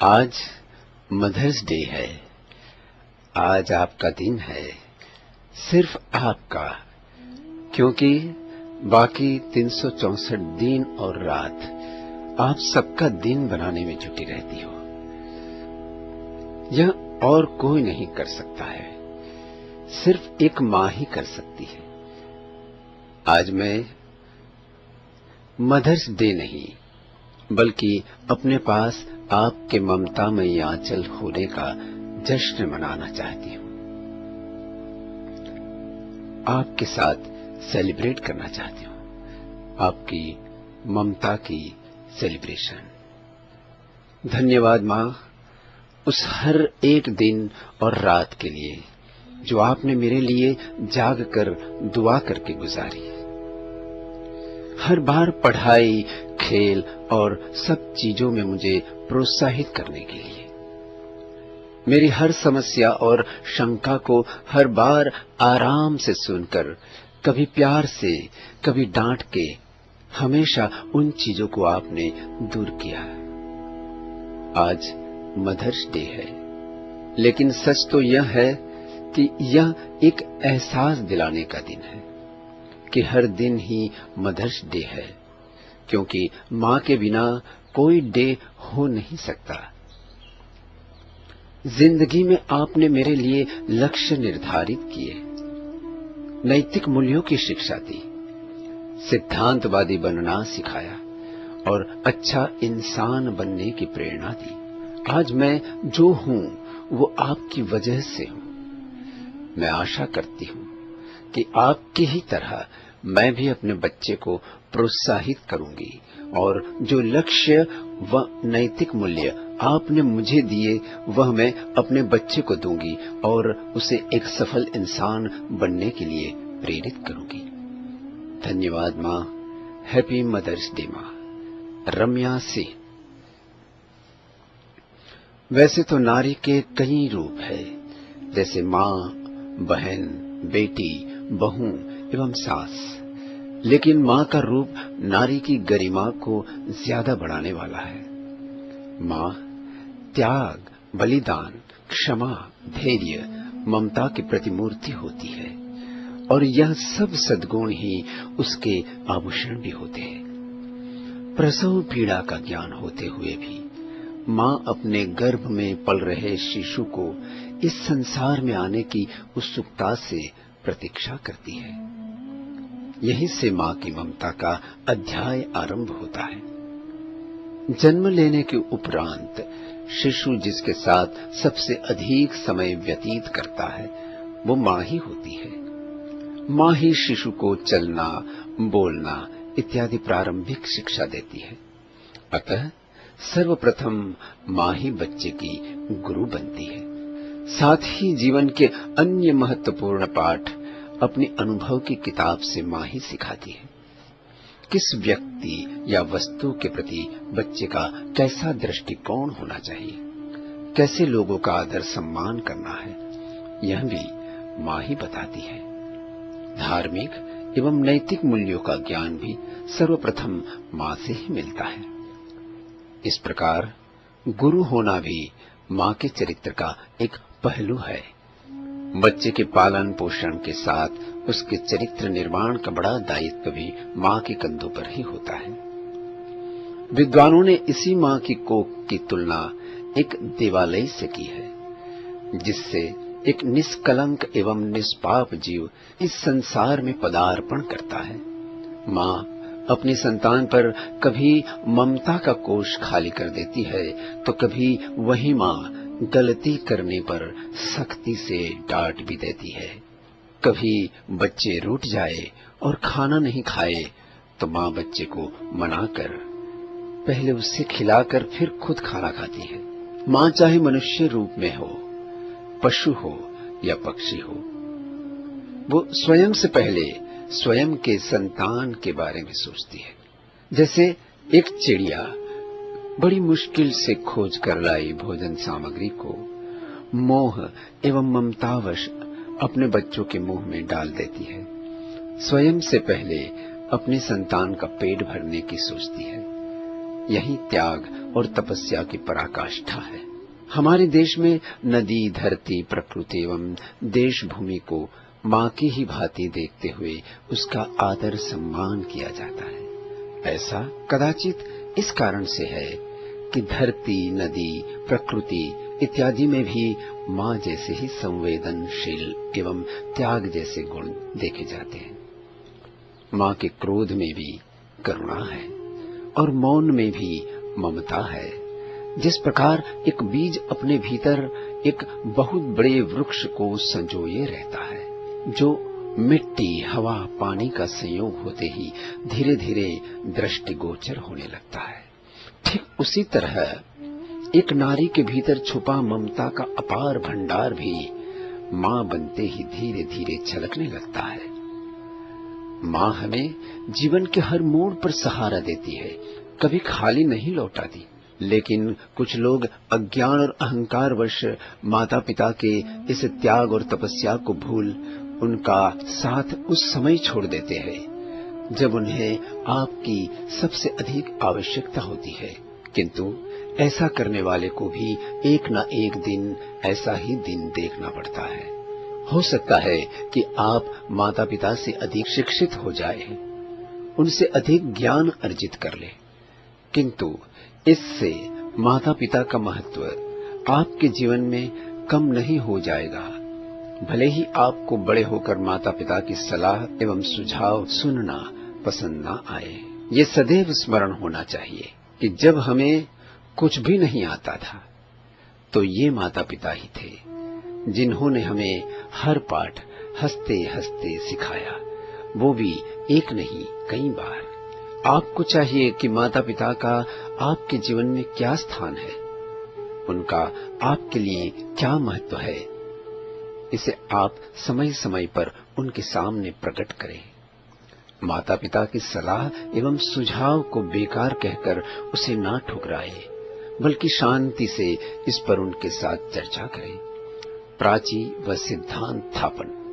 आज mother's day है। आज आपका दिन है, सिर्फ आपका, क्योंकि बाकी 364 दिन और रात आप सबका दिन बनाने में जुटी रहती हो। यह और कोई नहीं कर सकता है, सिर्फ एक मां ही कर सकती है। आज मैं मदर्स डे नहीं, बल्कि अपने पास आपके ममतामयी आंचल होने का जश्न मनाना चाहती हूं। आपके साथ सेलिब्रेट करना चाहती हूं, आपकी ममता की सेलिब्रेशन। धन्यवाद मां, उस हर एक दिन और रात के लिए जो आपने मेरे लिए जाग कर दुआ करके गुजारी। हर बार पढ़ाई, खेल और सब चीजों में मुझे प्रोत्साहित करने के लिए, मेरी हर समस्या और शंका को हर बार आराम से सुनकर, कभी प्यार से, कभी डांट के, हमेशा उन चीजों को आपने दूर किया। आज मदर्स डे है, लेकिन सच तो यह है कि यह एक एहसास दिलाने का दिन है कि हर दिन ही मदर्स डे है, क्योंकि मां के बिना कोई डे हो नहीं सकता। जिंदगी में आपने मेरे लिए लक्ष्य निर्धारित किए, नैतिक मूल्यों की शिक्षा दी, सिद्धांतवादी बनना सिखाया और अच्छा इंसान बनने की प्रेरणा दी। आज मैं जो हूं वो आपकी वजह से हूं। मैं आशा करती हूं कि आपकी ही तरह मैं भी अपने बच्चे को प्रोत्साहित करूंगी और जो लक्ष्य व नैतिक मूल्य आपने मुझे दिए वह मैं अपने बच्चे को दूंगी और उसे एक सफल इंसान बनने के लिए प्रेरित करूंगी। धन्यवाद मां। हैप्पी मदर्स डे मां। रम्या सिंह। वैसे तो नारी के कई रूप है, जैसे मां, बहन, बेटी, बहू एवं सास, लेकिन मां का रूप नारी की गरिमा को ज्यादा बढ़ाने वाला है। मां त्याग, बलिदान, क्षमा, धैर्य, ममता की प्रतिमूर्ति होती है और यह सब सद्गुण ही उसके आभूषण भी होते हैं। प्रसव पीड़ा का ज्ञान होते हुए भी मां अपने गर्भ में पल रहे शिशु को इस संसार में आने की उत्सुकता से प्रतीक्षा करती है। यहीं से मां की ममता का अध्याय आरंभ होता है। जन्म लेने के उपरांत शिशु जिसके साथ सबसे अधिक समय व्यतीत करता है वो मां ही होती है। मां ही शिशु को चलना, बोलना इत्यादि प्रारंभिक शिक्षा देती है। अतः सर्वप्रथम मां ही बच्चे की गुरु बनती है। साथ ही जीवन के अन्य महत्वपूर्ण पाठ अपने अनुभव की किताब से मां ही सिखाती है। किस व्यक्ति या वस्तु के प्रति बच्चे का कैसा दृष्टिकोण होना चाहिए, कैसे लोगों का आदर सम्मान करना है, यह भी मां ही बताती है। धार्मिक एवं नैतिक मूल्यों का ज्ञान भी सर्वप्रथम मां से ही मिलता है। इस प्रकार गुरु होना भी मां के चरित्र का एक पहलू है। बच्चे के पालन पोषण के साथ उसके चरित्र निर्माण का बड़ा दायित्व भी मां के कंधों पर ही होता है। विद्वानों ने इसी मां की कोख की तुलना एक देवालय से की है, जिससे एक निष्कलंक एवं निष्पाप जीव इस संसार में पदार्पण करता है। मां अपनी संतान पर कभी ममता का कोष खाली कर देती है तो कभी वही मां गलती करने पर सख्ती से डांट भी देती है। कभी बच्चे रूठ जाए और खाना नहीं खाए तो मां बच्चे को मनाकर पहले उससे खिलाकर फिर खुद खाना खाती है। मां चाहे मनुष्य रूप में हो, पशु हो या पक्षी हो, वो स्वयं से पहले स्वयं के संतान के बारे में सोचती है। जैसे एक चिड़िया बड़ी मुश्किल से खोज कर लाई भोजन सामग्री को मोह एवं ममतावश अपने बच्चों के मुंह में डाल देती है, स्वयं से पहले अपने संतान का पेट भरने की सोचती है। यही त्याग और तपस्या की पराकाष्ठा है। हमारे देश में नदी, धरती, प्रकृति एवं देश भूमि को माँ की ही भांति देखते हुए उसका आदर सम्मान किया जाता है। ऐसा कदाचित इस कारण से है कि धरती, नदी, प्रकृति इत्यादि में भी माँ जैसे ही संवेदनशील एवं त्याग जैसे गुण देखे जाते हैं। माँ के क्रोध में भी करुणा है और मौन में भी ममता है। जिस प्रकार एक बीज अपने भीतर एक बहुत बड़े वृक्ष को संजोए रहता है, जो मिट्टी, हवा, पानी का संयोग होते ही धीरे धीरे दृष्टिगोचर होने लगता है, ठीक उसी तरह एक नारी के भीतर छुपा ममता का अपार भंडार भी माँ बनते ही धीरे धीरे छलकने लगता है। माँ हमें जीवन के हर मोड़ पर सहारा देती है, कभी खाली नहीं लौटाती। लेकिन कुछ लोग अज्ञान और अहंकार वश माता पिता के इस त्याग और तपस्या को भूल उनका साथ उस समय छोड़ देते हैं जब उन्हें आपकी सबसे अधिक आवश्यकता होती है। किंतु ऐसा करने वाले को भी एक न एक दिन ऐसा ही दिन देखना पड़ता है। हो सकता है कि आप माता पिता से अधिक शिक्षित हो जाए, उनसे अधिक ज्ञान अर्जित कर ले, किंतु इससे माता पिता का महत्व आपके जीवन में कम नहीं हो जाएगा। भले ही आपको बड़े होकर माता पिता की सलाह एवं सुझाव सुनना पसंद ना आए, ये सदैव स्मरण होना चाहिए कि जब हमें कुछ भी नहीं आता था तो ये माता पिता ही थे जिन्होंने हमें हर पाठ हंसते हंसते सिखाया, वो भी एक नहीं कई बार। आपको चाहिए कि माता पिता का आपके जीवन में क्या स्थान है, उनका आपके लिए क्या महत्व है, इसे आप समय समय पर उनके सामने प्रकट करें। माता पिता की सलाह एवं सुझाव को बेकार कहकर उसे ना ठुकराए, बल्कि शांति से इस पर उनके साथ चर्चा करें। प्राची व सिद्धांत स्थापन।